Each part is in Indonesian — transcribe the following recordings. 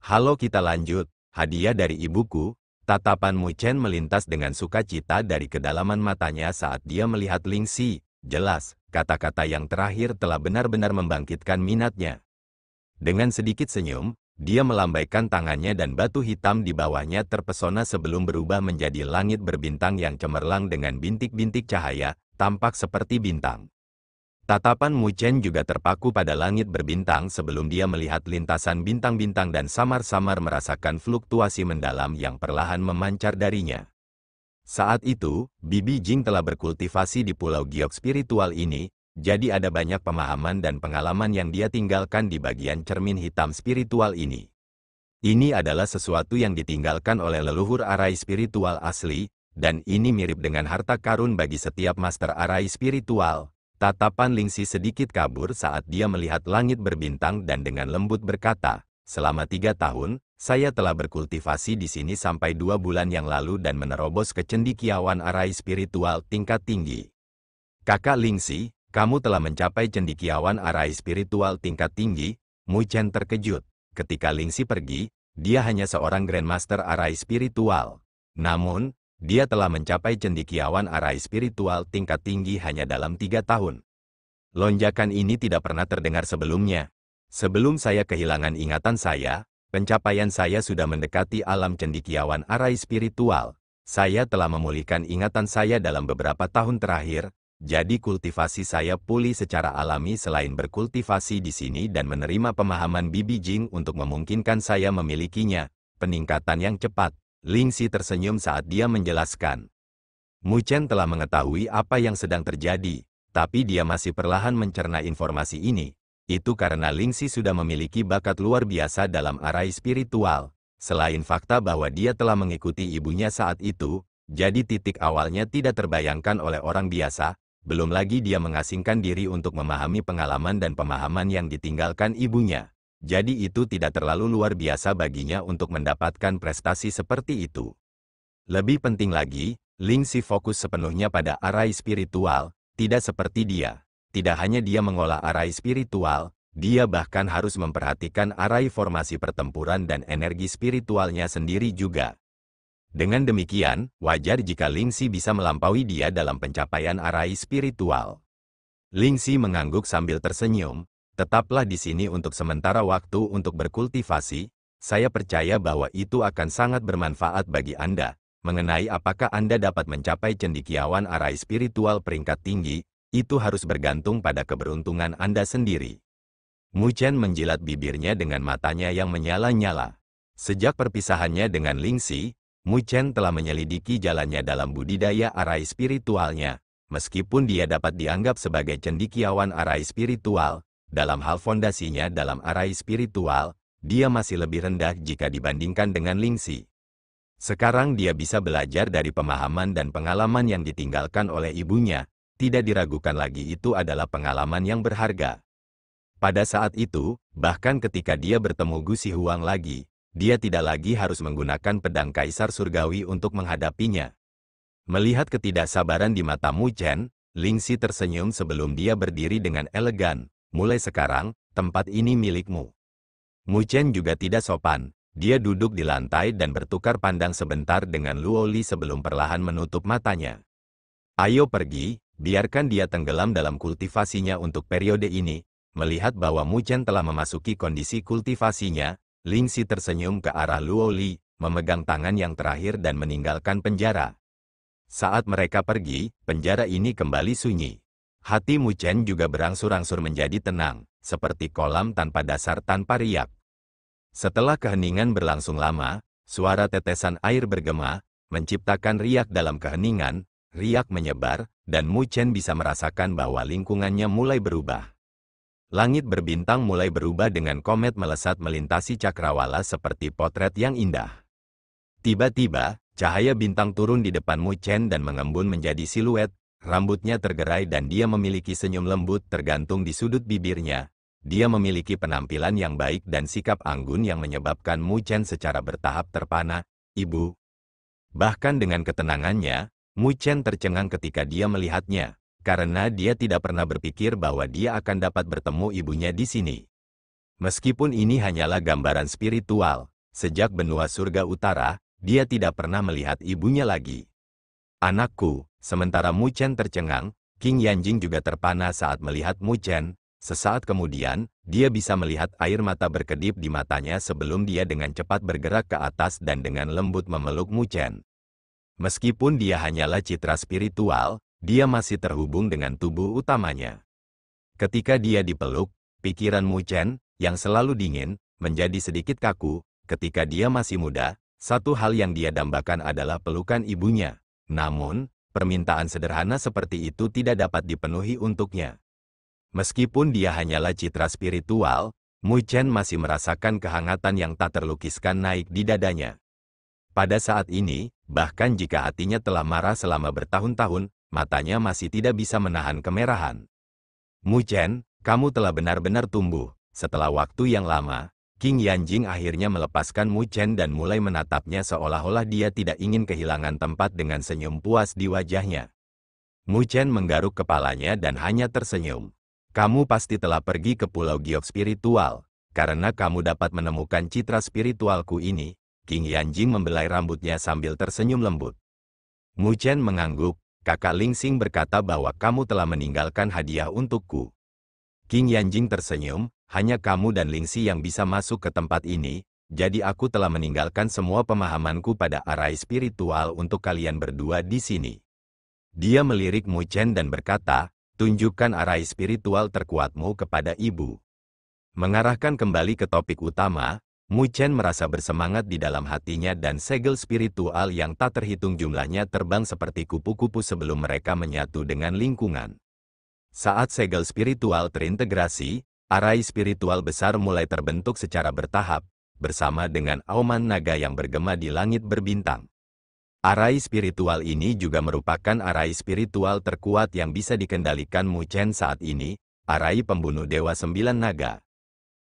Halo, kita lanjut. Hadiah dari ibuku. Tatapan Mu Chen melintas dengan sukacita dari kedalaman matanya saat dia melihat Lingxi. Jelas, kata-kata yang terakhir telah benar-benar membangkitkan minatnya. Dengan sedikit senyum, dia melambaikan tangannya dan batu hitam di bawahnya terpesona sebelum berubah menjadi langit berbintang yang cemerlang dengan bintik-bintik cahaya, tampak seperti bintang. Tatapan Mu Chen juga terpaku pada langit berbintang sebelum dia melihat lintasan bintang-bintang dan samar-samar merasakan fluktuasi mendalam yang perlahan memancar darinya. Saat itu, Bibi Jing telah berkultivasi di pulau giok spiritual ini, jadi ada banyak pemahaman dan pengalaman yang dia tinggalkan di bagian cermin hitam spiritual ini. Ini adalah sesuatu yang ditinggalkan oleh leluhur arai spiritual asli, dan ini mirip dengan harta karun bagi setiap master arai spiritual. Tatapan Lingxi sedikit kabur saat dia melihat langit berbintang dan dengan lembut berkata, selama 3 tahun, saya telah berkultivasi di sini sampai 2 bulan yang lalu dan menerobos ke cendekiawan arai spiritual tingkat tinggi. Kakak Lingxi, kamu telah mencapai cendekiawan arai spiritual tingkat tinggi. Mu Chen terkejut. Ketika Lingxi pergi, dia hanya seorang Grandmaster arai spiritual. Namun, dia telah mencapai cendekiawan arai spiritual tingkat tinggi hanya dalam 3 tahun. Lonjakan ini tidak pernah terdengar sebelumnya. Sebelum saya kehilangan ingatan saya, pencapaian saya sudah mendekati alam cendekiawan arai spiritual. Saya telah memulihkan ingatan saya dalam beberapa tahun terakhir, jadi kultivasi saya pulih secara alami selain berkultivasi di sini dan menerima pemahaman Bibi Jing untuk memungkinkan saya memilikinya. Peningkatan yang cepat. Lingxi tersenyum saat dia menjelaskan. Mu Chen telah mengetahui apa yang sedang terjadi, tapi dia masih perlahan mencerna informasi ini. Itu karena Lingxi sudah memiliki bakat luar biasa dalam arai spiritual. Selain fakta bahwa dia telah mengikuti ibunya saat itu, jadi titik awalnya tidak terbayangkan oleh orang biasa, belum lagi dia mengasingkan diri untuk memahami pengalaman dan pemahaman yang ditinggalkan ibunya. Jadi itu tidak terlalu luar biasa baginya untuk mendapatkan prestasi seperti itu. Lebih penting lagi, Lingxi fokus sepenuhnya pada arai spiritual, tidak seperti dia. Tidak hanya dia mengolah arai spiritual, dia bahkan harus memperhatikan arai formasi pertempuran dan energi spiritualnya sendiri juga. Dengan demikian, wajar jika Lingxi bisa melampaui dia dalam pencapaian arai spiritual. Lingxi mengangguk sambil tersenyum, tetaplah di sini untuk sementara waktu untuk berkultivasi, saya percaya bahwa itu akan sangat bermanfaat bagi Anda. Mengenai apakah Anda dapat mencapai cendekiawan arai spiritual peringkat tinggi, itu harus bergantung pada keberuntungan Anda sendiri. Mu Chen menjilat bibirnya dengan matanya yang menyala-nyala. Sejak perpisahannya dengan Lingxi, Mu Chen telah menyelidiki jalannya dalam budidaya arai spiritualnya. Meskipun dia dapat dianggap sebagai cendekiawan arai spiritual, dalam hal fondasinya dalam arai spiritual, dia masih lebih rendah jika dibandingkan dengan Lingxi. Sekarang dia bisa belajar dari pemahaman dan pengalaman yang ditinggalkan oleh ibunya. Tidak diragukan lagi itu adalah pengalaman yang berharga. Pada saat itu, bahkan ketika dia bertemu Gu Sihuang lagi, dia tidak lagi harus menggunakan pedang kaisar surgawi untuk menghadapinya. Melihat ketidaksabaran di mata Mu Chen, Lingxi tersenyum sebelum dia berdiri dengan elegan. Mulai sekarang, tempat ini milikmu. Mu Chen juga tidak sopan. Dia duduk di lantai dan bertukar pandang sebentar dengan Luo Li sebelum perlahan menutup matanya. Ayo pergi. Biarkan dia tenggelam dalam kultivasinya untuk periode ini. Melihat bahwa Mu Chen telah memasuki kondisi kultivasinya, Lingxi tersenyum ke arah Luo Li, memegang tangan yang terakhir dan meninggalkan penjara. Saat mereka pergi, penjara ini kembali sunyi. Hati Mu Chen juga berangsur-angsur menjadi tenang, seperti kolam tanpa dasar tanpa riak. Setelah keheningan berlangsung lama, suara tetesan air bergema, menciptakan riak dalam keheningan. Riak menyebar, dan Mu Chen bisa merasakan bahwa lingkungannya mulai berubah. Langit berbintang mulai berubah dengan komet melesat melintasi cakrawala seperti potret yang indah. Tiba-tiba, cahaya bintang turun di depan Mu Chen dan mengembun menjadi siluet, rambutnya tergerai dan dia memiliki senyum lembut tergantung di sudut bibirnya. Dia memiliki penampilan yang baik dan sikap anggun yang menyebabkan Mu Chen secara bertahap terpana. Ibu. Bahkan dengan ketenangannya, Mu Chen tercengang ketika dia melihatnya, karena dia tidak pernah berpikir bahwa dia akan dapat bertemu ibunya di sini. Meskipun ini hanyalah gambaran spiritual, Sejak benua surga utara, dia tidak pernah melihat ibunya lagi. Anakku, sementara Mu Chen tercengang, King Yanjing juga terpana saat melihat Mu Chen. Sesaat kemudian, dia bisa melihat air mata berkedip di matanya sebelum dia dengan cepat bergerak ke atas dan dengan lembut memeluk Mu Chen. Meskipun dia hanyalah citra spiritual, dia masih terhubung dengan tubuh utamanya. Ketika dia dipeluk, pikiran Mu Chen, yang selalu dingin, menjadi sedikit kaku. Ketika dia masih muda, satu hal yang dia dambakan adalah pelukan ibunya. Namun, permintaan sederhana seperti itu tidak dapat dipenuhi untuknya. Meskipun dia hanyalah citra spiritual, Mu Chen masih merasakan kehangatan yang tak terlukiskan naik di dadanya. Pada saat ini, bahkan jika hatinya telah marah selama bertahun-tahun, matanya masih tidak bisa menahan kemerahan. Mu Chen, kamu telah benar-benar tumbuh. Setelah waktu yang lama, King Yanjing akhirnya melepaskan Mu Chen dan mulai menatapnya seolah-olah dia tidak ingin kehilangan tempat dengan senyum puas di wajahnya. Mu Chen menggaruk kepalanya dan hanya tersenyum. Kamu pasti telah pergi ke Pulau Giok Spiritual, karena kamu dapat menemukan citra spiritualku ini. King Yanjing membelai rambutnya sambil tersenyum lembut. Mu Chen mengangguk, kakak Ling Xing berkata bahwa kamu telah meninggalkan hadiah untukku. King Yanjing tersenyum, hanya kamu dan Ling Xi yang bisa masuk ke tempat ini, jadi aku telah meninggalkan semua pemahamanku pada arai spiritual untuk kalian berdua di sini. Dia melirik Mu Chen dan berkata, tunjukkan arai spiritual terkuatmu kepada ibu. Mengarahkan kembali ke topik utama, Mu Chen merasa bersemangat di dalam hatinya dan segel spiritual yang tak terhitung jumlahnya terbang seperti kupu-kupu sebelum mereka menyatu dengan lingkungan. Saat segel spiritual terintegrasi, arai spiritual besar mulai terbentuk secara bertahap, bersama dengan auman naga yang bergema di langit berbintang. Arai spiritual ini juga merupakan arai spiritual terkuat yang bisa dikendalikan Mu Chen saat ini, arai pembunuh Dewa Sembilan Naga.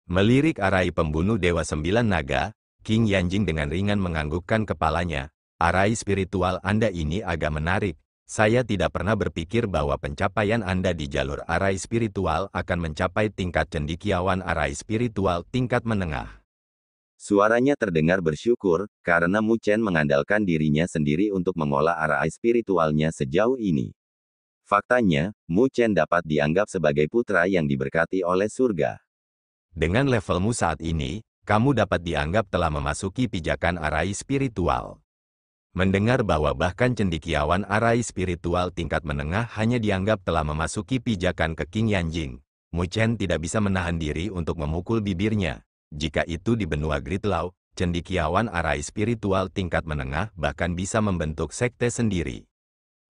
Melirik arai pembunuh Dewa Sembilan Naga, King Yanjing dengan ringan menganggukkan kepalanya. Arai spiritual Anda ini agak menarik. Saya tidak pernah berpikir bahwa pencapaian Anda di jalur arai spiritual akan mencapai tingkat cendekiawan arai spiritual tingkat menengah. Suaranya terdengar bersyukur, karena Mu Chen mengandalkan dirinya sendiri untuk mengolah arai spiritualnya sejauh ini. Faktanya, Mu Chen dapat dianggap sebagai putra yang diberkati oleh surga. Dengan levelmu saat ini, kamu dapat dianggap telah memasuki pijakan arai spiritual. Mendengar bahwa bahkan cendekiawan arai spiritual tingkat menengah hanya dianggap telah memasuki pijakan ke King Yanjing, Mu Chen tidak bisa menahan diri untuk memukul bibirnya. Jika itu di benua Gridlaw, cendekiawan arai spiritual tingkat menengah bahkan bisa membentuk sekte sendiri.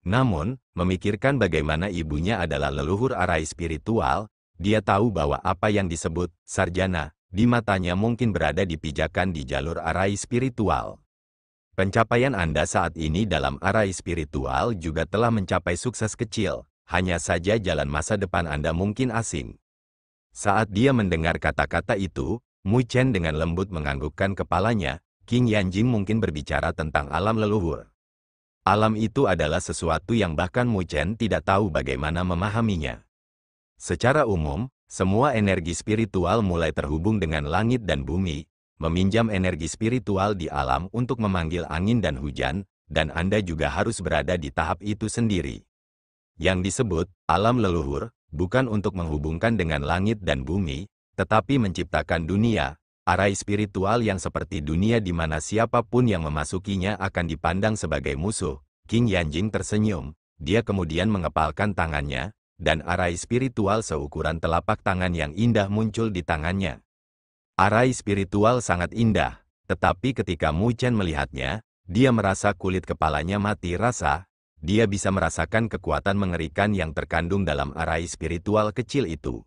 Namun, memikirkan bagaimana ibunya adalah leluhur arai spiritual, dia tahu bahwa apa yang disebut sarjana di matanya mungkin berada di pijakan di jalur arai spiritual. Pencapaian Anda saat ini dalam arai spiritual juga telah mencapai sukses kecil, hanya saja jalan masa depan Anda mungkin asing. Saat dia mendengar kata-kata itu, Mu Chen dengan lembut menganggukkan kepalanya. King Yanjing mungkin berbicara tentang alam leluhur. Alam itu adalah sesuatu yang bahkan Mu Chen tidak tahu bagaimana memahaminya. Secara umum, semua energi spiritual mulai terhubung dengan langit dan bumi, meminjam energi spiritual di alam untuk memanggil angin dan hujan, dan Anda juga harus berada di tahap itu sendiri. Yang disebut alam leluhur, bukan untuk menghubungkan dengan langit dan bumi, tetapi menciptakan dunia, arai spiritual yang seperti dunia di mana siapapun yang memasukinya akan dipandang sebagai musuh. King Yanjing tersenyum, dia kemudian mengepalkan tangannya, dan arai spiritual seukuran telapak tangan yang indah muncul di tangannya. Arai spiritual sangat indah, tetapi ketika Mu Chen melihatnya, dia merasa kulit kepalanya mati rasa. Dia bisa merasakan kekuatan mengerikan yang terkandung dalam arai spiritual kecil itu.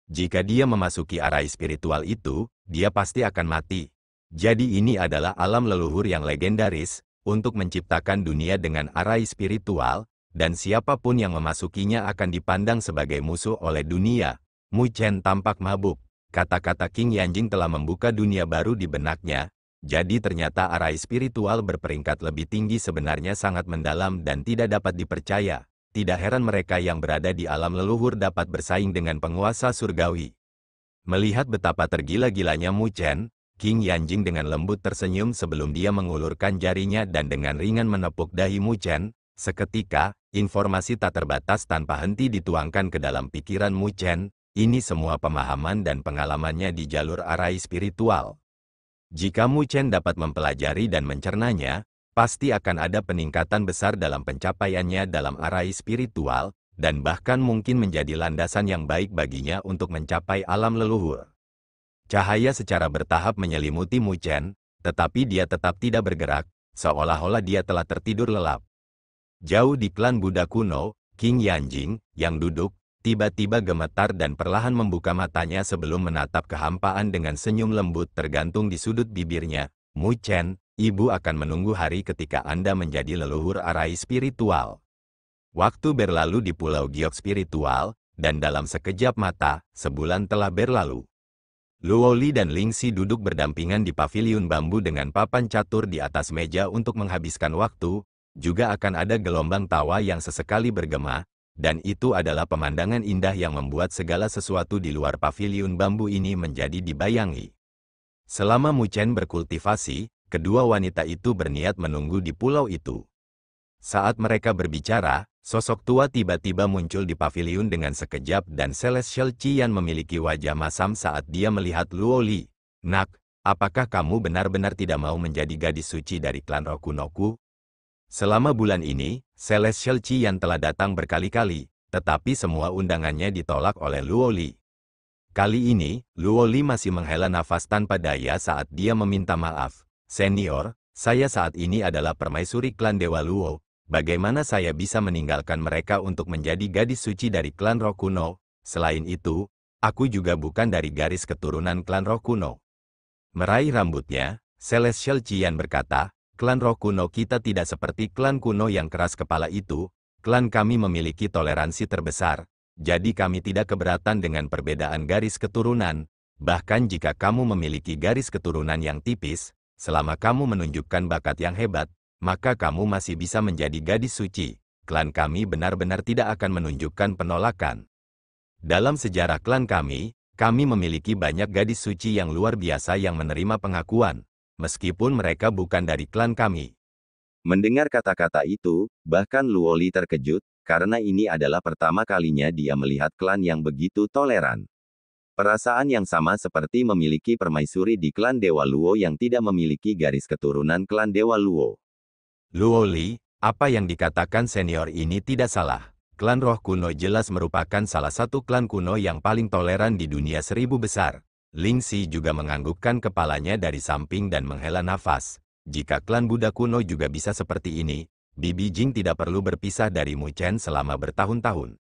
Jika dia memasuki arai spiritual itu, dia pasti akan mati. Jadi ini adalah alam leluhur yang legendaris, untuk menciptakan dunia dengan arai spiritual, dan siapapun yang memasukinya akan dipandang sebagai musuh oleh dunia. Mu Chen tampak mabuk. Kata-kata King Yanjing telah membuka dunia baru di benaknya. Jadi ternyata arai spiritual berperingkat lebih tinggi sebenarnya sangat mendalam dan tidak dapat dipercaya. Tidak heran mereka yang berada di alam leluhur dapat bersaing dengan penguasa surgawi. Melihat betapa tergila-gilanya Mu Chen, King Yanjing dengan lembut tersenyum sebelum dia mengulurkan jarinya dan dengan ringan menepuk dahi Mu Chen. Seketika, informasi tak terbatas tanpa henti dituangkan ke dalam pikiran Mu Chen. Ini semua pemahaman dan pengalamannya di jalur arai spiritual. Jika Mu Chen dapat mempelajari dan mencernanya, pasti akan ada peningkatan besar dalam pencapaiannya dalam arai spiritual, dan bahkan mungkin menjadi landasan yang baik baginya untuk mencapai alam leluhur. Cahaya secara bertahap menyelimuti Mu Chen, tetapi dia tetap tidak bergerak, seolah-olah dia telah tertidur lelap. Jauh di klan Buddha kuno, King Yanjing, yang duduk, tiba-tiba gemetar dan perlahan membuka matanya sebelum menatap kehampaan dengan senyum lembut tergantung di sudut bibirnya. Mu Chen, ibu akan menunggu hari ketika Anda menjadi leluhur arai spiritual. Waktu berlalu di Pulau Giok spiritual, dan dalam sekejap mata, sebulan telah berlalu. Luo Li dan Ling Xi duduk berdampingan di paviliun bambu dengan papan catur di atas meja untuk menghabiskan waktu. Juga akan ada gelombang tawa yang sesekali bergema, dan itu adalah pemandangan indah yang membuat segala sesuatu di luar paviliun bambu ini menjadi dibayangi. Selama Mu Chen berkultivasi, kedua wanita itu berniat menunggu di pulau itu. Saat mereka berbicara, sosok tua tiba-tiba muncul di paviliun dengan sekejap dan Celestial Qian memiliki wajah masam saat dia melihat Luo Li. Nak, apakah kamu benar-benar tidak mau menjadi gadis suci dari klan roh kunoku? Selama bulan ini, Celestial Qian telah datang berkali-kali, tetapi semua undangannya ditolak oleh Luo Li. Kali ini, Luo Li masih menghela nafas tanpa daya saat dia meminta maaf. Senior, saya saat ini adalah permaisuri klan Dewa Luo. Bagaimana saya bisa meninggalkan mereka untuk menjadi gadis suci dari klan roh kuno? Selain itu, aku juga bukan dari garis keturunan klan roh kuno. Meraih rambutnya, Celestial Qian berkata, klan roh kuno kita tidak seperti klan kuno yang keras kepala itu. Klan kami memiliki toleransi terbesar, jadi kami tidak keberatan dengan perbedaan garis keturunan. Bahkan jika kamu memiliki garis keturunan yang tipis, selama kamu menunjukkan bakat yang hebat, maka kamu masih bisa menjadi gadis suci. Klan kami benar-benar tidak akan menunjukkan penolakan. Dalam sejarah klan kami memiliki banyak gadis suci yang luar biasa yang menerima pengakuan, meskipun mereka bukan dari klan kami. Mendengar kata-kata itu, bahkan Luo Li terkejut, karena ini adalah pertama kalinya dia melihat klan yang begitu toleran. Perasaan yang sama seperti memiliki permaisuri di klan Dewa Luo yang tidak memiliki garis keturunan klan Dewa Luo. Luo Li, apa yang dikatakan senior ini tidak salah. Klan roh kuno jelas merupakan salah satu klan kuno yang paling toleran di dunia 1000 besar. Ling Xi juga menganggukkan kepalanya dari samping dan menghela nafas. Jika klan Buddha kuno juga bisa seperti ini, Bibi Jing tidak perlu berpisah dari Mu Chen selama bertahun-tahun.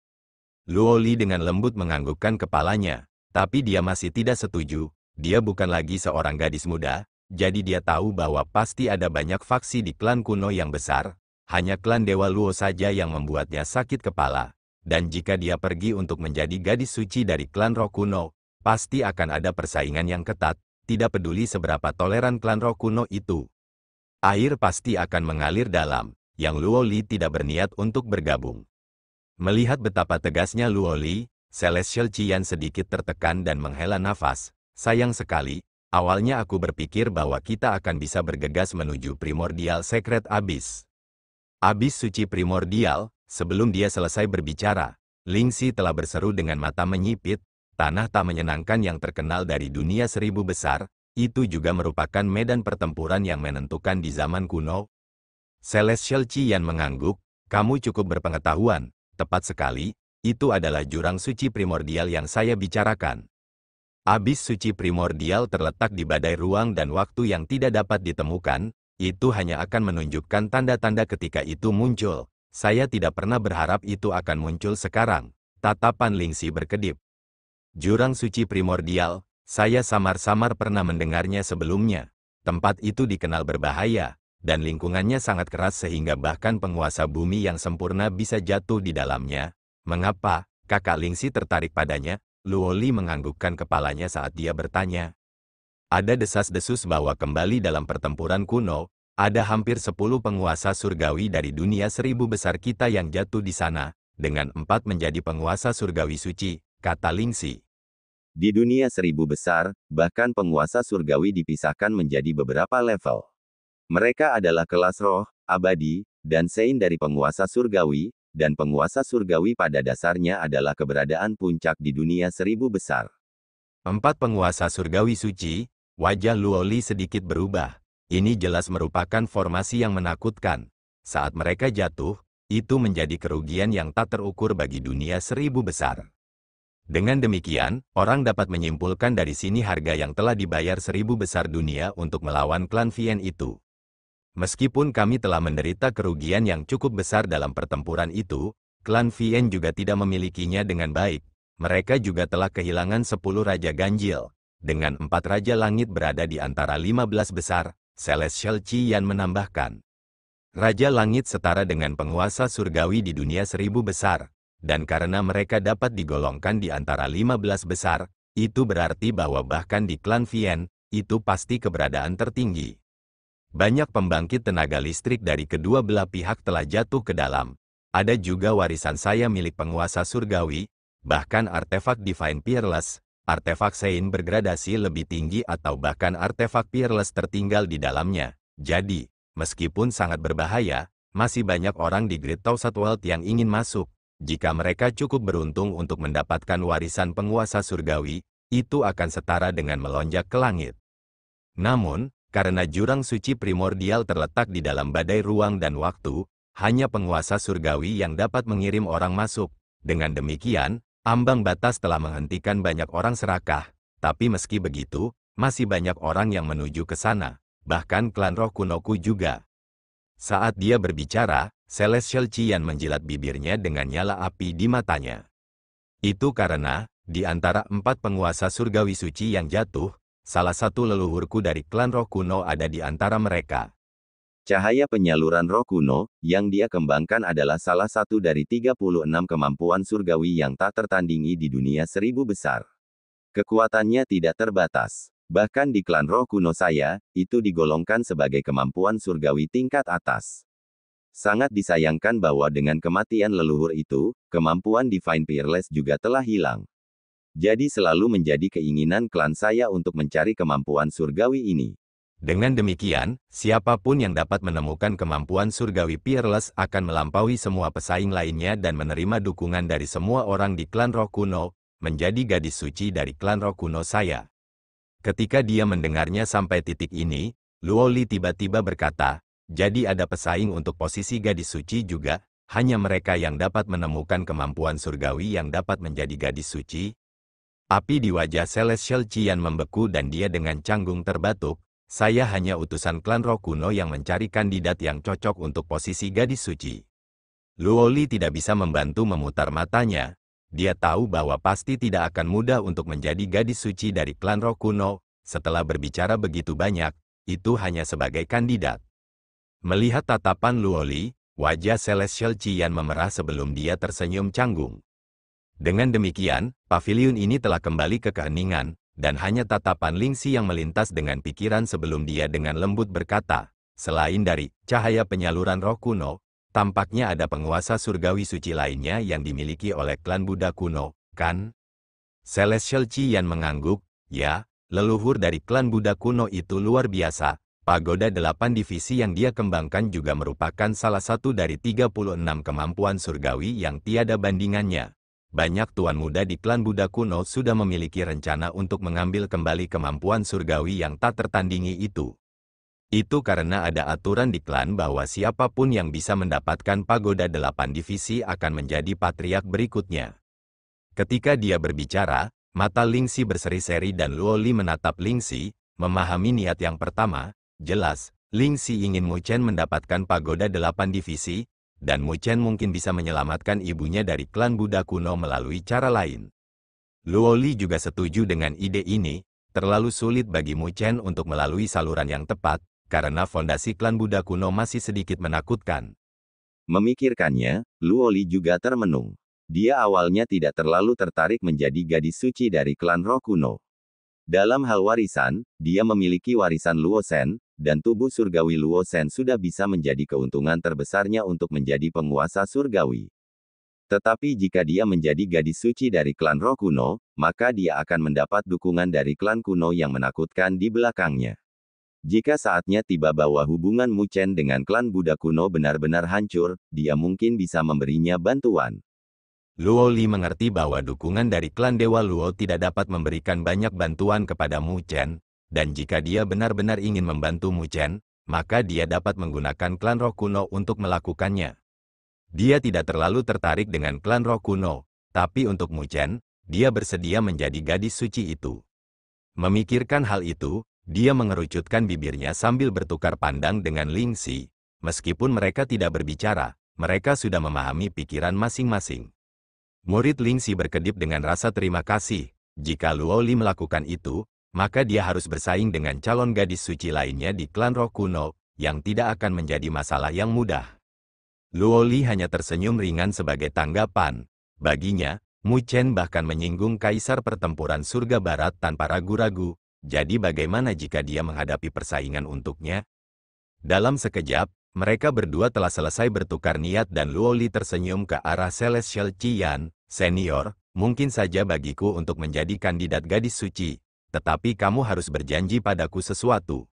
Luo Li dengan lembut menganggukkan kepalanya, tapi dia masih tidak setuju. Dia bukan lagi seorang gadis muda, jadi dia tahu bahwa pasti ada banyak faksi di klan kuno yang besar. Hanya klan Dewa Luo saja yang membuatnya sakit kepala. Dan jika dia pergi untuk menjadi gadis suci dari klan roh kuno, pasti akan ada persaingan yang ketat, tidak peduli seberapa toleran klan roh kuno itu. Air pasti akan mengalir dalam, yang Luo Li tidak berniat untuk bergabung. Melihat betapa tegasnya Luo Li, Celestial Qian sedikit tertekan dan menghela nafas. Sayang sekali, awalnya aku berpikir bahwa kita akan bisa bergegas menuju Primordial Secret Abyss. Abyss suci primordial. Sebelum dia selesai berbicara, Ling Xi telah berseru dengan mata menyipit. Tanah tak menyenangkan yang terkenal dari dunia 1000 besar, itu juga merupakan medan pertempuran yang menentukan di zaman kuno. Celestial Qian mengangguk, kamu cukup berpengetahuan, tepat sekali, itu adalah jurang suci primordial yang saya bicarakan. Abyss suci primordial terletak di badai ruang dan waktu yang tidak dapat ditemukan, itu hanya akan menunjukkan tanda-tanda ketika itu muncul. Saya tidak pernah berharap itu akan muncul sekarang. Tatapan Ling Xi berkedip. Jurang suci primordial, saya samar-samar pernah mendengarnya sebelumnya. Tempat itu dikenal berbahaya, dan lingkungannya sangat keras sehingga bahkan penguasa bumi yang sempurna bisa jatuh di dalamnya. Mengapa? Kakak Ling Xi tertarik padanya. Luo Li menganggukkan kepalanya saat dia bertanya. Ada desas-desus bahwa kembali dalam pertempuran kuno, ada hampir 10 penguasa surgawi dari dunia 1000 besar kita yang jatuh di sana, dengan 4 menjadi penguasa surgawi suci, kata Ling Xi. Di dunia seribu besar, bahkan penguasa surgawi dipisahkan menjadi beberapa level. Mereka adalah kelas roh, abadi, dan sein dari penguasa surgawi, dan penguasa surgawi pada dasarnya adalah keberadaan puncak di dunia seribu besar. 4 penguasa surgawi suci, wajah Luoli sedikit berubah. Ini jelas merupakan formasi yang menakutkan. Saat mereka jatuh, itu menjadi kerugian yang tak terukur bagi dunia seribu besar. Dengan demikian, orang dapat menyimpulkan dari sini harga yang telah dibayar seribu besar dunia untuk melawan klan Vien itu. Meskipun kami telah menderita kerugian yang cukup besar dalam pertempuran itu, klan Vien juga tidak memilikinya dengan baik. Mereka juga telah kehilangan 10 raja ganjil. Dengan 4 raja langit berada di antara 15 besar, Celestial Qian menambahkan. Raja langit setara dengan penguasa surgawi di dunia seribu besar. Dan karena mereka dapat digolongkan di antara 15 besar, itu berarti bahwa bahkan di klan Vien, itu pasti keberadaan tertinggi. Banyak pembangkit tenaga listrik dari kedua belah pihak telah jatuh ke dalam. Ada juga warisan saya milik penguasa surgawi, bahkan artefak Divine Peerless, artefak Sein bergradasi lebih tinggi atau bahkan artefak Peerless tertinggal di dalamnya. Jadi, meskipun sangat berbahaya, masih banyak orang di Great Thousand World yang ingin masuk. Jika mereka cukup beruntung untuk mendapatkan warisan penguasa surgawi, itu akan setara dengan melonjak ke langit. Namun, karena jurang suci primordial terletak di dalam badai ruang dan waktu, hanya penguasa surgawi yang dapat mengirim orang masuk. Dengan demikian, ambang batas telah menghentikan banyak orang serakah. Tapi meski begitu, masih banyak orang yang menuju ke sana, bahkan klan roh kunoku juga. Saat dia berbicara, Celestial Qian menjilat bibirnya dengan nyala api di matanya. Itu karena, di antara 4 penguasa surgawi suci yang jatuh, salah satu leluhurku dari klan roh kuno ada di antara mereka. Cahaya penyaluran roh kuno, yang dia kembangkan adalah salah satu dari 36 kemampuan surgawi yang tak tertandingi di dunia seribu besar. Kekuatannya tidak terbatas. Bahkan di klan roh kuno saya, itu digolongkan sebagai kemampuan surgawi tingkat atas. Sangat disayangkan bahwa dengan kematian leluhur itu, kemampuan Divine Peerless juga telah hilang. Jadi selalu menjadi keinginan klan saya untuk mencari kemampuan surgawi ini. Dengan demikian, siapapun yang dapat menemukan kemampuan surgawi Peerless akan melampaui semua pesaing lainnya dan menerima dukungan dari semua orang di klan roh kuno, menjadi gadis suci dari klan roh kuno saya. Ketika dia mendengarnya sampai titik ini, Luoli tiba-tiba berkata, jadi ada pesaing untuk posisi gadis suci juga, hanya mereka yang dapat menemukan kemampuan surgawi yang dapat menjadi gadis suci. Api di wajah Celestial Qian membeku dan dia dengan canggung terbatuk, saya hanya utusan klan roh kuno yang mencari kandidat yang cocok untuk posisi gadis suci. Luoli tidak bisa membantu memutar matanya. Dia tahu bahwa pasti tidak akan mudah untuk menjadi gadis suci dari klan roh kuno. Setelah berbicara begitu banyak, itu hanya sebagai kandidat. Melihat tatapan Luoli, wajah Celestial Qian memerah sebelum dia tersenyum canggung. Dengan demikian, pavilion ini telah kembali ke keheningan, dan hanya tatapan Lingxi yang melintas dengan pikiran sebelum dia dengan lembut berkata, selain dari cahaya penyaluran roh kuno, tampaknya ada penguasa surgawi suci lainnya yang dimiliki oleh klan Buddha kuno, kan? Celestial Qian mengangguk, ya, leluhur dari klan Buddha kuno itu luar biasa. Pagoda 8 divisi yang dia kembangkan juga merupakan salah satu dari 36 kemampuan surgawi yang tiada bandingannya. Banyak tuan muda di klan Buddha kuno sudah memiliki rencana untuk mengambil kembali kemampuan surgawi yang tak tertandingi itu. Itu karena ada aturan di klan bahwa siapapun yang bisa mendapatkan pagoda 8 divisi akan menjadi patriark berikutnya. Ketika dia berbicara, mata Lingxi berseri-seri dan Luoli menatap Lingxi, memahami niat yang pertama. Jelas, Lingxi ingin Mu Chen mendapatkan pagoda 8 divisi, dan Mu Chen mungkin bisa menyelamatkan ibunya dari klan Buddha kuno melalui cara lain. Luoli juga setuju dengan ide ini, terlalu sulit bagi Mu Chen untuk melalui saluran yang tepat, karena fondasi klan Buddha kuno masih sedikit menakutkan. Memikirkannya, Luoli juga termenung. Dia awalnya tidak terlalu tertarik menjadi gadis suci dari klan roh kuno. Dalam hal warisan, dia memiliki warisan Luo Shen, dan tubuh surgawi Luo Shen sudah bisa menjadi keuntungan terbesarnya untuk menjadi penguasa surgawi. Tetapi jika dia menjadi gadis suci dari klan roh kuno, maka dia akan mendapat dukungan dari klan kuno yang menakutkan di belakangnya. Jika saatnya tiba bahwa hubungan Mu Chen dengan klan Buddha kuno benar-benar hancur, dia mungkin bisa memberinya bantuan. Luo Li mengerti bahwa dukungan dari klan Dewa Luo tidak dapat memberikan banyak bantuan kepada Mu Chen, dan jika dia benar-benar ingin membantu Mu Chen, maka dia dapat menggunakan klan roh kuno untuk melakukannya. Dia tidak terlalu tertarik dengan klan roh kuno, tapi untuk Mu Chen, dia bersedia menjadi gadis suci itu. Memikirkan hal itu, dia mengerucutkan bibirnya sambil bertukar pandang dengan Ling Xi. Meskipun mereka tidak berbicara, mereka sudah memahami pikiran masing-masing. Murid Ling Xi berkedip dengan rasa terima kasih. Jika Luo Li melakukan itu, maka dia harus bersaing dengan calon gadis suci lainnya di klan roh kuno, yang tidak akan menjadi masalah yang mudah. Luo Li hanya tersenyum ringan sebagai tanggapan. Baginya, Mu Chen bahkan menyinggung kaisar pertempuran surga barat tanpa ragu-ragu, jadi bagaimana jika dia menghadapi persaingan untuknya? Dalam sekejap, mereka berdua telah selesai bertukar niat dan Luo Li tersenyum ke arah Celestial Qian, senior, mungkin saja bagiku untuk menjadi kandidat gadis suci, tetapi kamu harus berjanji padaku sesuatu.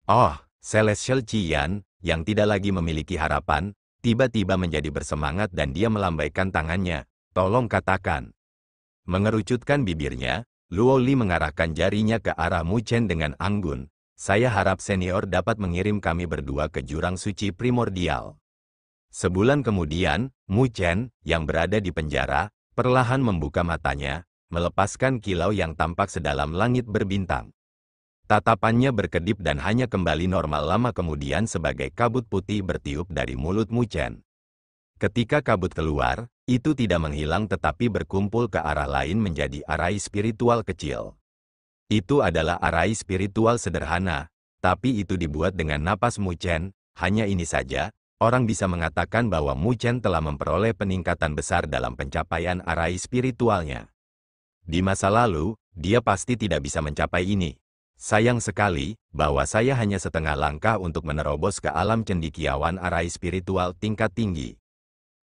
Oh, Celestial Qian, yang tidak lagi memiliki harapan, tiba-tiba menjadi bersemangat dan dia melambaikan tangannya, tolong katakan. Mengerucutkan bibirnya, Luo Li mengarahkan jarinya ke arah Mu Chen dengan anggun. Saya harap senior dapat mengirim kami berdua ke jurang suci primordial. Sebulan kemudian, Mu Chen, yang berada di penjara, perlahan membuka matanya, melepaskan kilau yang tampak sedalam langit berbintang. Tatapannya berkedip dan hanya kembali normal lama kemudian sebagai kabut putih bertiup dari mulut Mu Chen. Ketika kabut keluar, itu tidak menghilang tetapi berkumpul ke arah lain menjadi arai spiritual kecil. Itu adalah arai spiritual sederhana, tapi itu dibuat dengan napas Mu Chen. Hanya ini saja, orang bisa mengatakan bahwa Mu Chen telah memperoleh peningkatan besar dalam pencapaian arai spiritualnya. Di masa lalu, dia pasti tidak bisa mencapai ini. Sayang sekali, bahwa saya hanya setengah langkah untuk menerobos ke alam cendekiawan arai spiritual tingkat tinggi.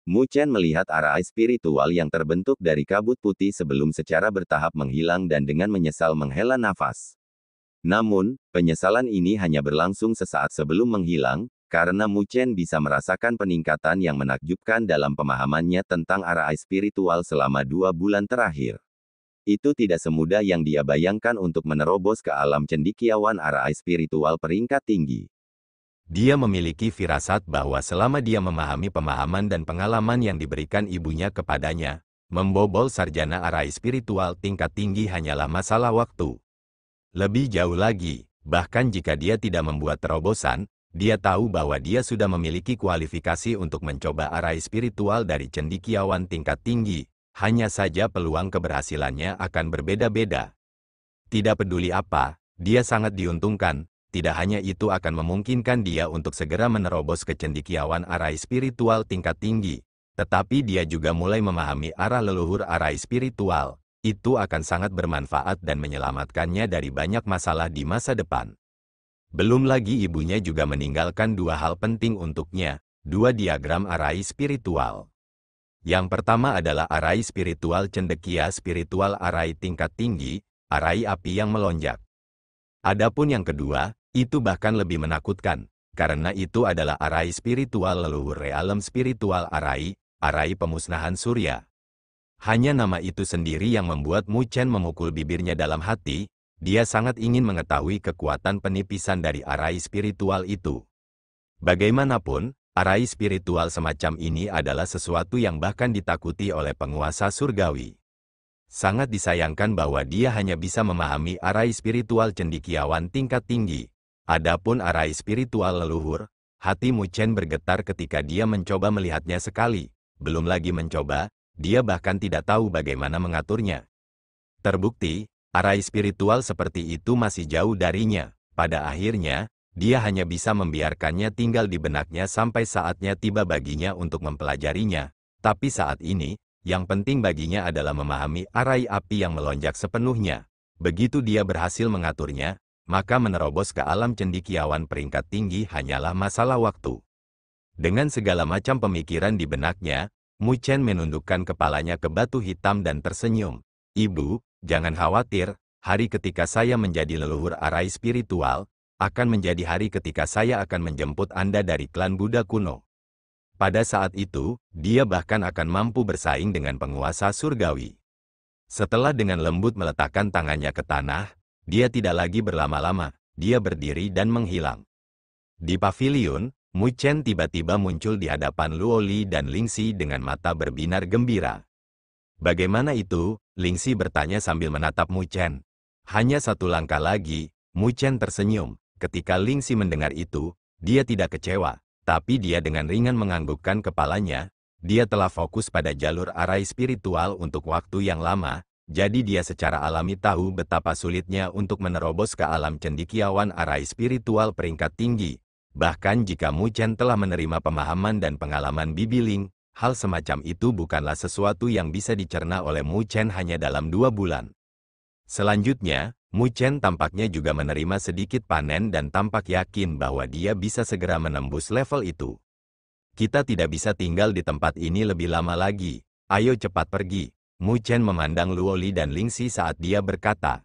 Mu Chen melihat arai spiritual yang terbentuk dari kabut putih sebelum secara bertahap menghilang dan dengan menyesal menghela nafas. Namun, penyesalan ini hanya berlangsung sesaat sebelum menghilang, karena Mu Chen bisa merasakan peningkatan yang menakjubkan dalam pemahamannya tentang arai spiritual selama 2 bulan terakhir. Itu tidak semudah yang dia bayangkan untuk menerobos ke alam cendekiawan arai spiritual peringkat tinggi. Dia memiliki firasat bahwa selama dia memahami pemahaman dan pengalaman yang diberikan ibunya kepadanya, membobol sarjana arai spiritual tingkat tinggi hanyalah masalah waktu. Lebih jauh lagi, bahkan jika dia tidak membuat terobosan, dia tahu bahwa dia sudah memiliki kualifikasi untuk mencoba arai spiritual dari cendekiawan tingkat tinggi, hanya saja peluang keberhasilannya akan berbeda-beda. Tidak peduli apa, dia sangat diuntungkan. Tidak hanya itu akan memungkinkan dia untuk segera menerobos ke cendekiawan arai spiritual tingkat tinggi, tetapi dia juga mulai memahami arah leluhur arai spiritual. Itu akan sangat bermanfaat dan menyelamatkannya dari banyak masalah di masa depan. Belum lagi ibunya juga meninggalkan 2 hal penting untuknya, 2 diagram arai spiritual. Yang pertama adalah arai spiritual cendekia spiritual arai tingkat tinggi, arai api yang melonjak. Adapun yang kedua, itu bahkan lebih menakutkan, karena itu adalah arai spiritual leluhur realem spiritual arai pemusnahan surya. Hanya nama itu sendiri yang membuat Mu Chen memukul bibirnya dalam hati, dia sangat ingin mengetahui kekuatan penipisan dari arai spiritual itu. Bagaimanapun, arai spiritual semacam ini adalah sesuatu yang bahkan ditakuti oleh penguasa surgawi. Sangat disayangkan bahwa dia hanya bisa memahami arai spiritual cendekiawan tingkat tinggi. Adapun arai spiritual leluhur, hati Mu Chen bergetar ketika dia mencoba melihatnya sekali. Belum lagi mencoba, dia bahkan tidak tahu bagaimana mengaturnya. Terbukti, arai spiritual seperti itu masih jauh darinya. Pada akhirnya, dia hanya bisa membiarkannya tinggal di benaknya sampai saatnya tiba baginya untuk mempelajarinya. Tapi saat ini, yang penting baginya adalah memahami arai api yang melonjak sepenuhnya. Begitu dia berhasil mengaturnya, maka menerobos ke alam cendekiawan peringkat tinggi hanyalah masalah waktu. Dengan segala macam pemikiran di benaknya, Mu Chen menundukkan kepalanya ke batu hitam dan tersenyum. Ibu, jangan khawatir, hari ketika saya menjadi leluhur arai spiritual, akan menjadi hari ketika saya akan menjemput Anda dari klan Buddha kuno. Pada saat itu, dia bahkan akan mampu bersaing dengan penguasa surgawi. Setelah dengan lembut meletakkan tangannya ke tanah, dia tidak lagi berlama-lama, dia berdiri dan menghilang. Di pavilion, Mu Chen tiba-tiba muncul di hadapan Luo Li dan Ling Xi dengan mata berbinar gembira. Bagaimana itu? Ling Xi bertanya sambil menatap Mu Chen. Hanya satu langkah lagi, Mu Chen tersenyum. Ketika Ling Xi mendengar itu, dia tidak kecewa, tapi dia dengan ringan menganggukkan kepalanya. Dia telah fokus pada jalur arai spiritual untuk waktu yang lama, jadi dia secara alami tahu betapa sulitnya untuk menerobos ke alam cendekiawan arai spiritual peringkat tinggi. Bahkan jika Mu Chen telah menerima pemahaman dan pengalaman Bibi Ling, hal semacam itu bukanlah sesuatu yang bisa dicerna oleh Mu Chen hanya dalam 2 bulan. Selanjutnya, Mu Chen tampaknya juga menerima sedikit panen dan tampak yakin bahwa dia bisa segera menembus level itu. Kita tidak bisa tinggal di tempat ini lebih lama lagi, ayo cepat pergi. Mu Chen memandang Luo Li dan Ling Xi saat dia berkata.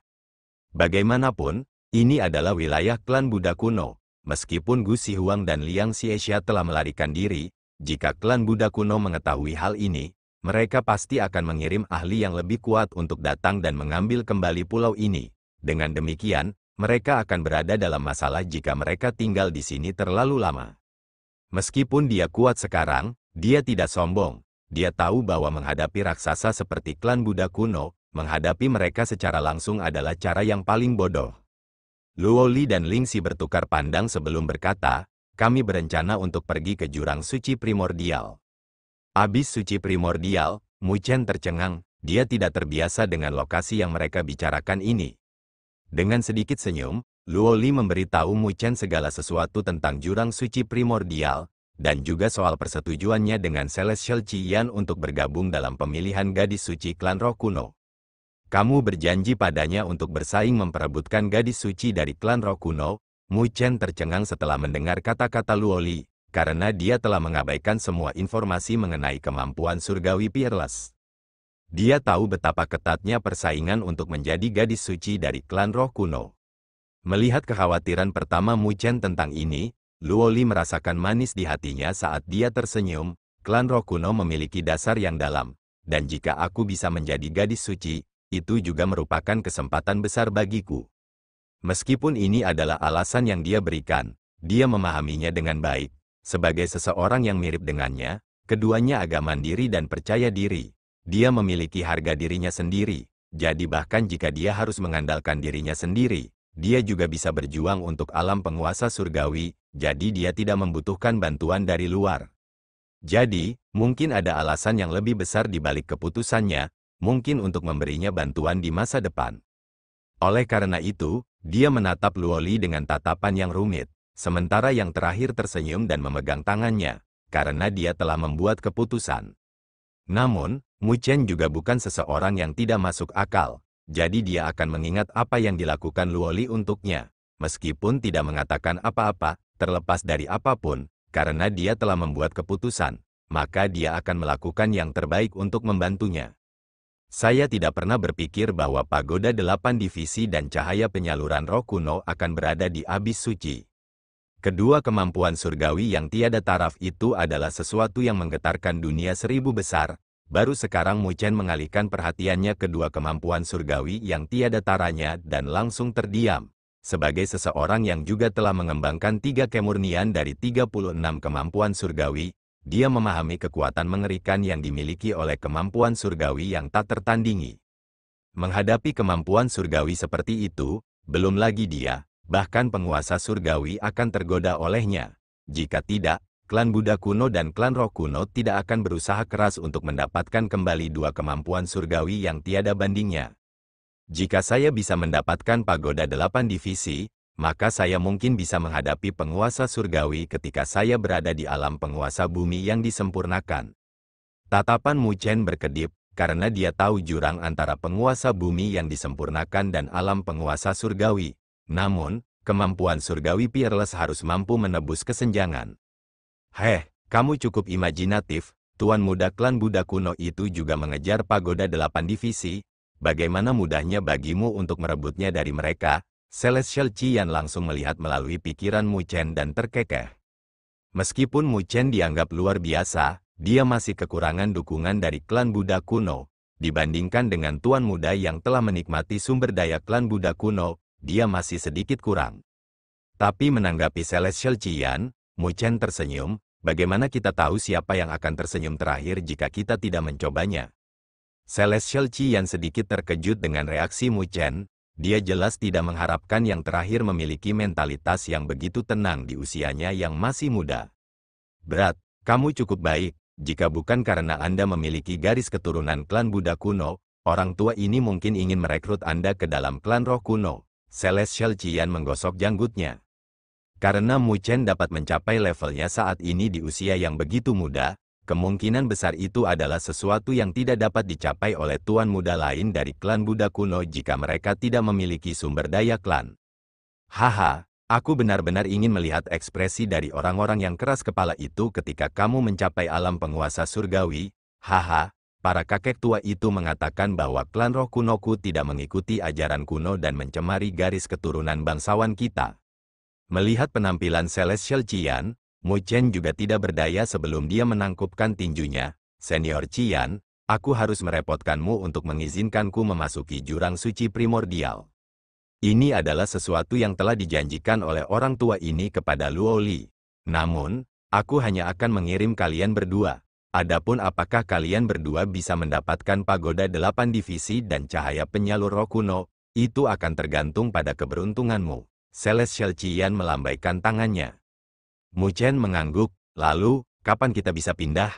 Bagaimanapun, ini adalah wilayah klan Buddha kuno. Meskipun Gu Xihuang dan Liang Xiexia telah melarikan diri, jika klan Buddha kuno mengetahui hal ini, mereka pasti akan mengirim ahli yang lebih kuat untuk datang dan mengambil kembali pulau ini. Dengan demikian, mereka akan berada dalam masalah jika mereka tinggal di sini terlalu lama. Meskipun dia kuat sekarang, dia tidak sombong. Dia tahu bahwa menghadapi raksasa seperti klan Buddha kuno, menghadapi mereka secara langsung adalah cara yang paling bodoh. Luo Li dan Ling Xi bertukar pandang sebelum berkata, kami berencana untuk pergi ke jurang suci primordial. Abis suci primordial, Mu Chen tercengang, dia tidak terbiasa dengan lokasi yang mereka bicarakan ini. Dengan sedikit senyum, Luo Li memberitahu Mu Chen segala sesuatu tentang jurang suci primordial, dan juga soal persetujuannya dengan Celestial Qiyan untuk bergabung dalam pemilihan gadis suci klan roh kuno. Kamu berjanji padanya untuk bersaing memperebutkan gadis suci dari klan roh kuno. Mu Chen tercengang setelah mendengar kata-kata Luo Li, karena dia telah mengabaikan semua informasi mengenai kemampuan surgawi Peerless. Dia tahu betapa ketatnya persaingan untuk menjadi gadis suci dari klan roh kuno. Melihat kekhawatiran pertama Mu Chen tentang ini, Luo Li merasakan manis di hatinya saat dia tersenyum. Klan roh kuno memiliki dasar yang dalam, dan jika aku bisa menjadi gadis suci, itu juga merupakan kesempatan besar bagiku. Meskipun ini adalah alasan yang dia berikan, dia memahaminya dengan baik. Sebagai seseorang yang mirip dengannya, keduanya agak mandiri dan percaya diri. Dia memiliki harga dirinya sendiri, jadi bahkan jika dia harus mengandalkan dirinya sendiri, dia juga bisa berjuang untuk alam penguasa surgawi, jadi dia tidak membutuhkan bantuan dari luar. Jadi, mungkin ada alasan yang lebih besar di balik keputusannya, mungkin untuk memberinya bantuan di masa depan. Oleh karena itu, dia menatap Luo Li dengan tatapan yang rumit, sementara yang terakhir tersenyum dan memegang tangannya, karena dia telah membuat keputusan. Namun, Mu Chen juga bukan seseorang yang tidak masuk akal, jadi dia akan mengingat apa yang dilakukan Luo Li untuknya, meskipun tidak mengatakan apa-apa, terlepas dari apapun, karena dia telah membuat keputusan, maka dia akan melakukan yang terbaik untuk membantunya. Saya tidak pernah berpikir bahwa pagoda 8 divisi dan cahaya penyaluran roh kuno akan berada di abis suci. Kedua kemampuan surgawi yang tiada taraf itu adalah sesuatu yang menggetarkan dunia 1000 besar. Baru sekarang Mu Chen mengalihkan perhatiannya ke dua kemampuan surgawi yang tiada taranya dan langsung terdiam. Sebagai seseorang yang juga telah mengembangkan 3 kemurnian dari 36 kemampuan surgawi, dia memahami kekuatan mengerikan yang dimiliki oleh kemampuan surgawi yang tak tertandingi. Menghadapi kemampuan surgawi seperti itu, belum lagi dia, bahkan penguasa surgawi akan tergoda olehnya. Jika tidak, klan Buddha kuno dan klan roh kuno tidak akan berusaha keras untuk mendapatkan kembali 2 kemampuan surgawi yang tiada bandingnya. Jika saya bisa mendapatkan pagoda 8 divisi, maka saya mungkin bisa menghadapi penguasa surgawi ketika saya berada di alam penguasa bumi yang disempurnakan. Tatapan Mu Chen berkedip, karena dia tahu jurang antara penguasa bumi yang disempurnakan dan alam penguasa surgawi. Namun, kemampuan surgawi Peerless harus mampu menebus kesenjangan. Kamu cukup imajinatif, Tuan muda klan Buddha kuno itu juga mengejar pagoda 8 divisi. Bagaimana mudahnya bagimu untuk merebutnya dari mereka? Celestial Qian langsung melihat melalui pikiran Mu Chen dan terkekeh. Meskipun Mu Chen dianggap luar biasa, dia masih kekurangan dukungan dari klan Buddha kuno. Dibandingkan dengan tuan muda yang telah menikmati sumber daya klan Buddha kuno, dia masih sedikit kurang. Tapi menanggapi Celestial Qian, Mu Chen tersenyum. Bagaimana kita tahu siapa yang akan tersenyum terakhir jika kita tidak mencobanya? Celestial Qian sedikit terkejut dengan reaksi Mu Chen. Dia jelas tidak mengharapkan yang terakhir memiliki mentalitas yang begitu tenang di usianya yang masih muda. Berat, kamu cukup baik. Jika bukan karena Anda memiliki garis keturunan klan Buddha kuno, orang tua ini mungkin ingin merekrut Anda ke dalam klan roh kuno. Celestial Qian menggosok janggutnya. Karena Mu Chen dapat mencapai levelnya saat ini di usia yang begitu muda, kemungkinan besar itu adalah sesuatu yang tidak dapat dicapai oleh tuan muda lain dari klan Buddha kuno jika mereka tidak memiliki sumber daya klan. Haha, aku benar-benar ingin melihat ekspresi dari orang-orang yang keras kepala itu ketika kamu mencapai alam penguasa surgawi. Haha, para kakek tua itu mengatakan bahwa klan roh kunoku tidak mengikuti ajaran kuno dan mencemari garis keturunan bangsawan kita. Melihat penampilan Celestial Qian, Mu Chen juga tidak berdaya sebelum dia menangkupkan tinjunya. Senior Qian, aku harus merepotkanmu untuk mengizinkanku memasuki jurang suci primordial. Ini adalah sesuatu yang telah dijanjikan oleh orang tua ini kepada Luo Li. Namun, aku hanya akan mengirim kalian berdua. Adapun apakah kalian berdua bisa mendapatkan pagoda 8 divisi dan cahaya penyalur roh kuno, itu akan tergantung pada keberuntunganmu. Celestial Qian melambaikan tangannya. Mu Chen mengangguk, lalu, kapan kita bisa pindah?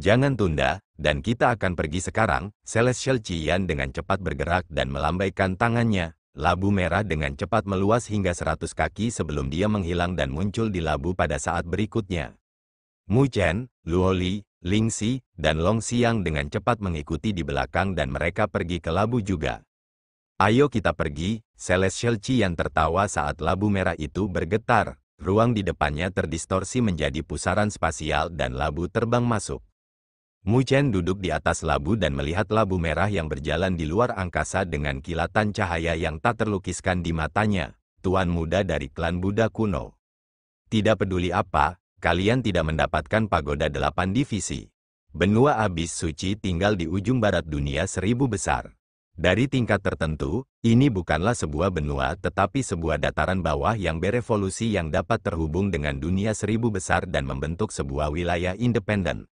Jangan tunda, dan kita akan pergi sekarang. Celestial Qian dengan cepat bergerak dan melambaikan tangannya. Labu merah dengan cepat meluas hingga 100 kaki sebelum dia menghilang dan muncul di labu pada saat berikutnya. Mu Chen, Luo Li, Ling Xi, dan Long Xiang dengan cepat mengikuti di belakang dan mereka pergi ke labu juga. Ayo kita pergi, Celestial Qian tertawa saat labu merah itu bergetar. Ruang di depannya terdistorsi menjadi pusaran spasial dan labu terbang masuk. Mu Chen duduk di atas labu dan melihat labu merah yang berjalan di luar angkasa dengan kilatan cahaya yang tak terlukiskan di matanya. Tuan muda dari klan Buddha kuno. Tidak peduli apa, kalian tidak mendapatkan pagoda 8 divisi. Benua Abis Suci tinggal di ujung barat dunia 1000 besar. Dari tingkat tertentu, ini bukanlah sebuah benua tetapi sebuah dataran bawah yang berevolusi yang dapat terhubung dengan dunia 1000 besar dan membentuk sebuah wilayah independen.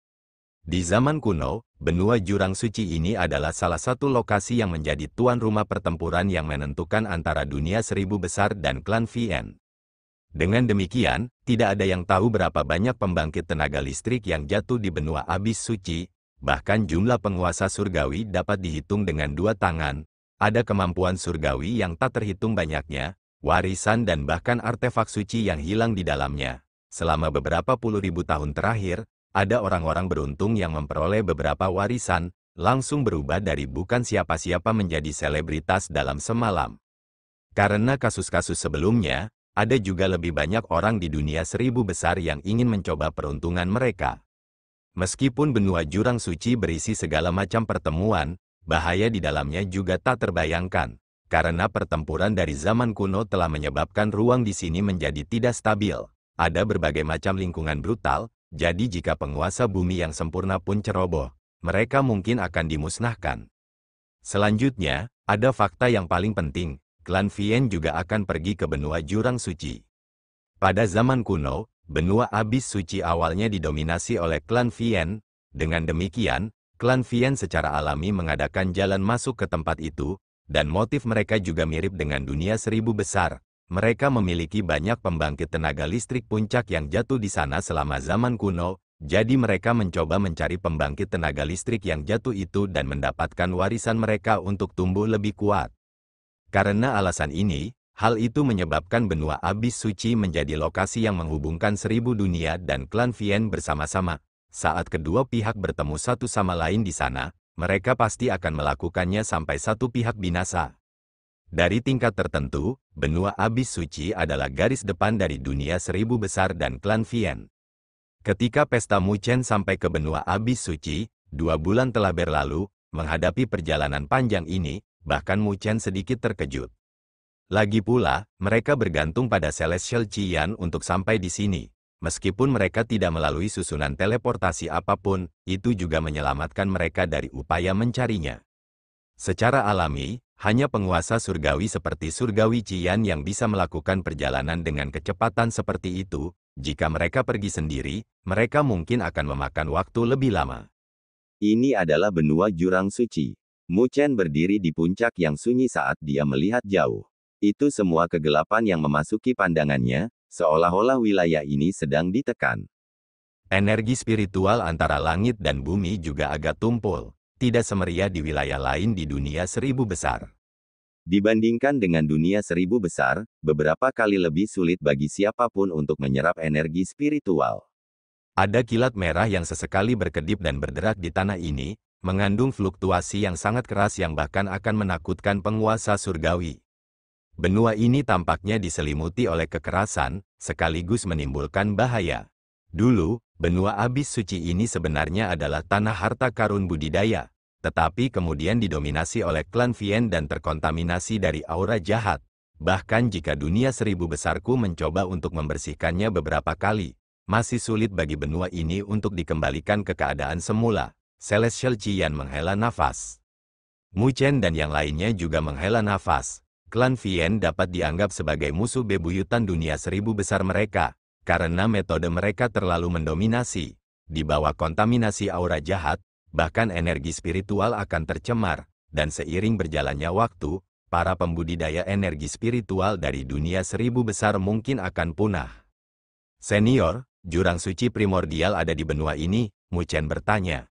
Di zaman kuno, benua Jurang Suci ini adalah salah satu lokasi yang menjadi tuan rumah pertempuran yang menentukan antara dunia 1000 besar dan klan Vien. Dengan demikian, tidak ada yang tahu berapa banyak pembangkit tenaga listrik yang jatuh di benua Abis Suci. Bahkan jumlah penguasa surgawi dapat dihitung dengan 2 tangan. Ada kemampuan surgawi yang tak terhitung banyaknya, warisan dan bahkan artefak suci yang hilang di dalamnya. Selama beberapa puluh ribu tahun terakhir, ada orang-orang beruntung yang memperoleh beberapa warisan, langsung berubah dari bukan siapa-siapa menjadi selebritas dalam semalam. Karena kasus-kasus sebelumnya, ada juga lebih banyak orang di dunia 1000 besar yang ingin mencoba peruntungan mereka. Meskipun benua Jurang Suci berisi segala macam pertemuan, bahaya di dalamnya juga tak terbayangkan, karena pertempuran dari zaman kuno telah menyebabkan ruang di sini menjadi tidak stabil. Ada berbagai macam lingkungan brutal, jadi jika penguasa bumi yang sempurna pun ceroboh, mereka mungkin akan dimusnahkan. Selanjutnya, ada fakta yang paling penting, klan Vien juga akan pergi ke benua Jurang Suci. Pada zaman kuno, benua Abis Suci awalnya didominasi oleh klan Vien. Dengan demikian, klan Vien secara alami mengadakan jalan masuk ke tempat itu, dan motif mereka juga mirip dengan dunia 1000 besar. Mereka memiliki banyak pembangkit tenaga listrik puncak yang jatuh di sana selama zaman kuno, jadi mereka mencoba mencari pembangkit tenaga listrik yang jatuh itu dan mendapatkan warisan mereka untuk tumbuh lebih kuat. Karena alasan ini, hal itu menyebabkan benua Abis Suci menjadi lokasi yang menghubungkan 1000 dunia dan klan Vien bersama-sama. Saat kedua pihak bertemu satu sama lain di sana, mereka pasti akan melakukannya sampai satu pihak binasa. Dari tingkat tertentu, benua Abis Suci adalah garis depan dari dunia 1000 besar dan klan Vien. Ketika pesta Mu Chen sampai ke benua abis suci, 2 bulan telah berlalu, menghadapi perjalanan panjang ini, bahkan Mu Chen sedikit terkejut. Lagi pula, mereka bergantung pada Celestial Qian untuk sampai di sini. Meskipun mereka tidak melalui susunan teleportasi apapun, itu juga menyelamatkan mereka dari upaya mencarinya. Secara alami, hanya penguasa surgawi seperti Surgawi Qian yang bisa melakukan perjalanan dengan kecepatan seperti itu. Jika mereka pergi sendiri, mereka mungkin akan memakan waktu lebih lama. Ini adalah benua jurang suci. Mu Chen berdiri di puncak yang sunyi saat dia melihat jauh. Itu semua kegelapan yang memasuki pandangannya, seolah-olah wilayah ini sedang ditekan. Energi spiritual antara langit dan bumi juga agak tumpul, tidak semeriah di wilayah lain di dunia 1000 besar. Dibandingkan dengan dunia 1000 besar, beberapa kali lebih sulit bagi siapapun untuk menyerap energi spiritual. Ada kilat merah yang sesekali berkedip dan berderak di tanah ini, mengandung fluktuasi yang sangat keras yang bahkan akan menakutkan penguasa surgawi. Benua ini tampaknya diselimuti oleh kekerasan, sekaligus menimbulkan bahaya. Dulu, benua abis suci ini sebenarnya adalah tanah harta karun budidaya, tetapi kemudian didominasi oleh klan Vien dan terkontaminasi dari aura jahat. Bahkan jika dunia 1000 besarku mencoba untuk membersihkannya beberapa kali, masih sulit bagi benua ini untuk dikembalikan ke keadaan semula. Celestial Qian menghela nafas. Mu Chen dan yang lainnya juga menghela nafas. Klan Vien dapat dianggap sebagai musuh bebuyutan dunia 1000 besar mereka, karena metode mereka terlalu mendominasi. Di bawah kontaminasi aura jahat, bahkan energi spiritual akan tercemar, dan seiring berjalannya waktu, para pembudidaya energi spiritual dari dunia 1000 besar mungkin akan punah. Senior, jurang suci primordial ada di benua ini, Mu Chen bertanya.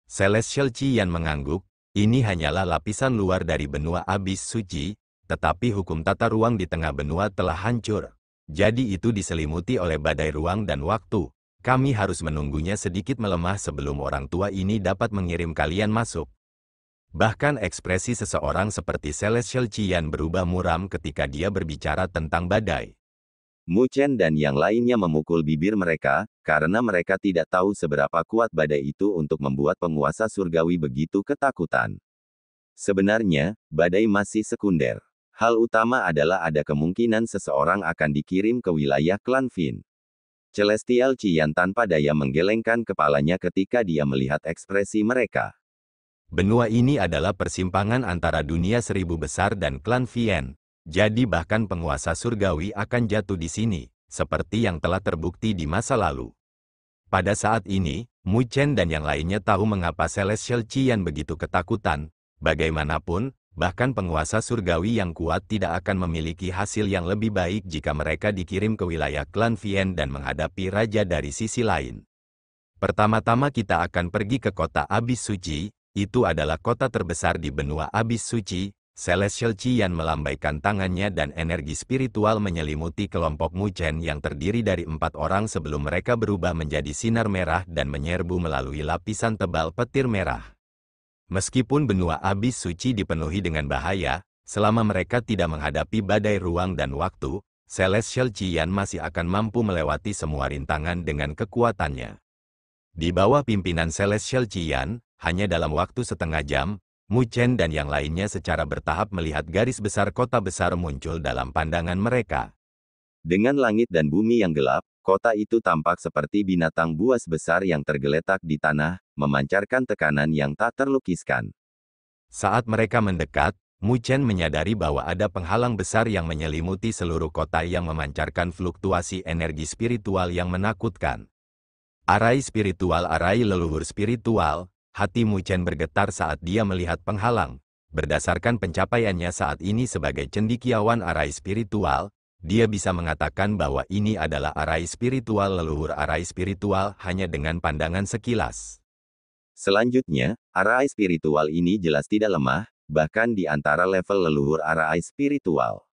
Celestial Qian mengangguk, ini hanyalah lapisan luar dari benua abis suci, tetapi hukum tata ruang di tengah benua telah hancur. Jadi itu diselimuti oleh badai ruang dan waktu. Kami harus menunggunya sedikit melemah sebelum orang tua ini dapat mengirim kalian masuk. Bahkan ekspresi seseorang seperti Celestial Qian berubah muram ketika dia berbicara tentang badai. Mu Chen dan yang lainnya memukul bibir mereka, karena mereka tidak tahu seberapa kuat badai itu untuk membuat penguasa surgawi begitu ketakutan. Sebenarnya, badai masih sekunder. Hal utama adalah ada kemungkinan seseorang akan dikirim ke wilayah klan Vien. Celestial Qian tanpa daya menggelengkan kepalanya ketika dia melihat ekspresi mereka. Benua ini adalah persimpangan antara dunia 1000 besar dan klan Vien. Jadi bahkan penguasa surgawi akan jatuh di sini, seperti yang telah terbukti di masa lalu. Pada saat ini, Mu Chen dan yang lainnya tahu mengapa Celestial Qian begitu ketakutan. Bagaimanapun, bahkan penguasa surgawi yang kuat tidak akan memiliki hasil yang lebih baik jika mereka dikirim ke wilayah klan Vien dan menghadapi raja dari sisi lain. Pertama-tama kita akan pergi ke kota Abis Suci, itu adalah kota terbesar di benua Abis Suci. Celestial Qian melambaikan tangannya dan energi spiritual menyelimuti kelompok Mu Chen yang terdiri dari 4 orang sebelum mereka berubah menjadi sinar merah dan menyerbu melalui lapisan tebal petir merah. Meskipun benua abis suci dipenuhi dengan bahaya, selama mereka tidak menghadapi badai ruang dan waktu, Celestial Qian masih akan mampu melewati semua rintangan dengan kekuatannya. Di bawah pimpinan Celestial Qian, hanya dalam waktu setengah jam, Mu Chen dan yang lainnya secara bertahap melihat garis besar kota besar muncul dalam pandangan mereka. Dengan langit dan bumi yang gelap, kota itu tampak seperti binatang buas besar yang tergeletak di tanah, memancarkan tekanan yang tak terlukiskan. Saat mereka mendekat, Mu Chen menyadari bahwa ada penghalang besar yang menyelimuti seluruh kota yang memancarkan fluktuasi energi spiritual yang menakutkan. Arai spiritual, arai leluhur spiritual, hati Mu Chen bergetar saat dia melihat penghalang. Berdasarkan pencapaiannya saat ini sebagai cendekiawan arai spiritual, dia bisa mengatakan bahwa ini adalah arai spiritual leluhur arai spiritual hanya dengan pandangan sekilas. Selanjutnya, arai spiritual ini jelas tidak lemah, bahkan di antara level leluhur arai spiritual.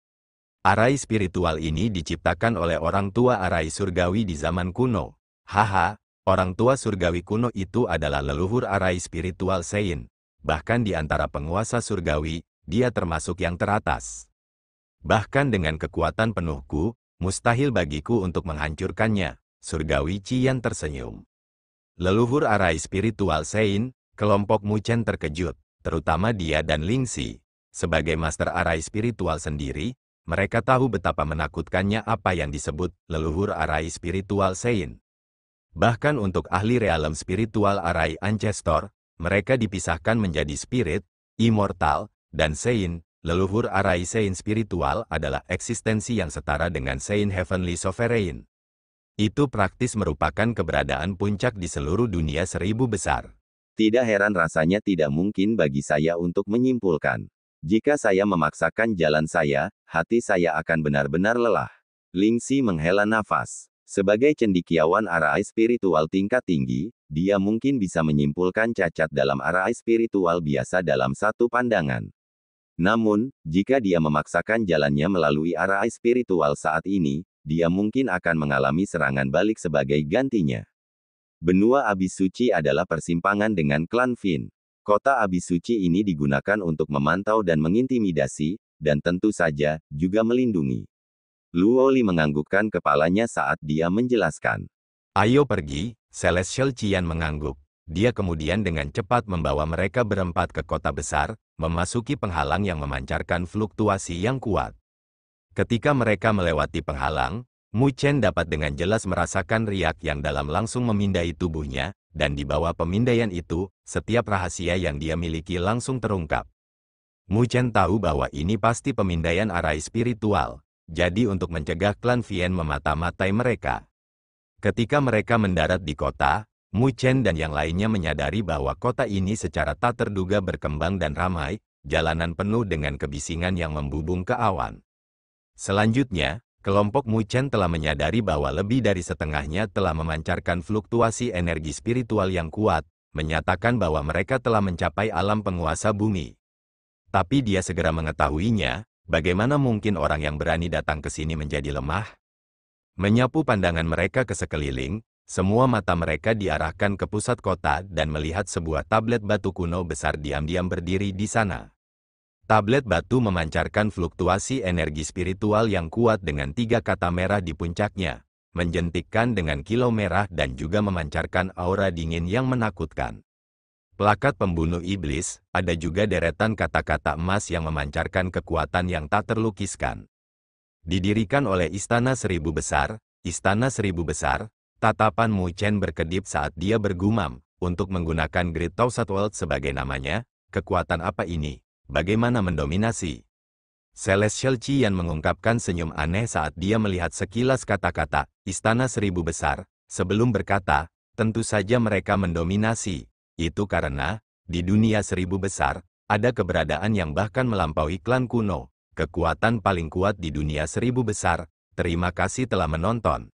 Arai spiritual ini diciptakan oleh orang tua arai surgawi di zaman kuno. Haha, orang tua surgawi kuno itu adalah leluhur arai spiritual Sein. Bahkan di antara penguasa surgawi, dia termasuk yang teratas. Bahkan dengan kekuatan penuhku, mustahil bagiku untuk menghancurkannya. Surgawi Qian tersenyum. Leluhur arai spiritual Sein, kelompok Mu Chen terkejut, terutama dia dan Lingxi. Sebagai master arai spiritual sendiri, mereka tahu betapa menakutkannya apa yang disebut leluhur arai spiritual Sein. Bahkan untuk ahli realem spiritual arai Ancestor, mereka dipisahkan menjadi spirit, immortal, dan Sein. Leluhur arai Sein spiritual adalah eksistensi yang setara dengan Sein Heavenly Sovereign. Itu praktis merupakan keberadaan puncak di seluruh dunia 1000 besar. Tidak heran rasanya tidak mungkin bagi saya untuk menyimpulkan. Jika saya memaksakan jalan saya, hati saya akan benar-benar lelah. Lingxi menghela nafas. Sebagai cendekiawan arai spiritual tingkat tinggi, dia mungkin bisa menyimpulkan cacat dalam arai spiritual biasa dalam satu pandangan. Namun, jika dia memaksakan jalannya melalui arai spiritual saat ini, dia mungkin akan mengalami serangan balik sebagai gantinya. Benua Abis Suci adalah persimpangan dengan klan Fin. Kota Abis Suci ini digunakan untuk memantau dan mengintimidasi, dan tentu saja, juga melindungi. Luoli menganggukkan kepalanya saat dia menjelaskan. Ayo pergi, Celestial Qian mengangguk. Dia kemudian dengan cepat membawa mereka berempat ke kota besar, memasuki penghalang yang memancarkan fluktuasi yang kuat. Ketika mereka melewati penghalang, Mu Chen dapat dengan jelas merasakan riak yang dalam langsung memindai tubuhnya, dan di bawah pemindaian itu, setiap rahasia yang dia miliki langsung terungkap. Mu Chen tahu bahwa ini pasti pemindaian arai spiritual, jadi untuk mencegah klan Fien memata-matai mereka. Ketika mereka mendarat di kota, Mu Chen dan yang lainnya menyadari bahwa kota ini secara tak terduga berkembang dan ramai, jalanan penuh dengan kebisingan yang membubung ke awan. Selanjutnya, kelompok Mu Chen telah menyadari bahwa lebih dari setengahnya telah memancarkan fluktuasi energi spiritual yang kuat, menyatakan bahwa mereka telah mencapai alam penguasa bumi. Tapi dia segera mengetahuinya, bagaimana mungkin orang yang berani datang ke sini menjadi lemah? Menyapu pandangan mereka ke sekeliling, semua mata mereka diarahkan ke pusat kota dan melihat sebuah tablet batu kuno besar diam-diam berdiri di sana. Tablet batu memancarkan fluktuasi energi spiritual yang kuat dengan 3 kata merah di puncaknya, menjentikkan dengan kilau merah dan juga memancarkan aura dingin yang menakutkan. Plakat pembunuh iblis, ada juga deretan kata-kata emas yang memancarkan kekuatan yang tak terlukiskan. Didirikan oleh Istana 1000 Besar, Istana 1000 Besar, tatapan Mu Chen berkedip saat dia bergumam, untuk menggunakan Great Thousand World sebagai namanya, kekuatan apa ini? Bagaimana mendominasi? Celestial Qian mengungkapkan senyum aneh saat dia melihat sekilas kata-kata, Istana 1000 Besar, sebelum berkata, tentu saja mereka mendominasi. Itu karena, di dunia 1000 besar, ada keberadaan yang bahkan melampaui klan kuno, kekuatan paling kuat di dunia 1000 besar. Terima kasih telah menonton.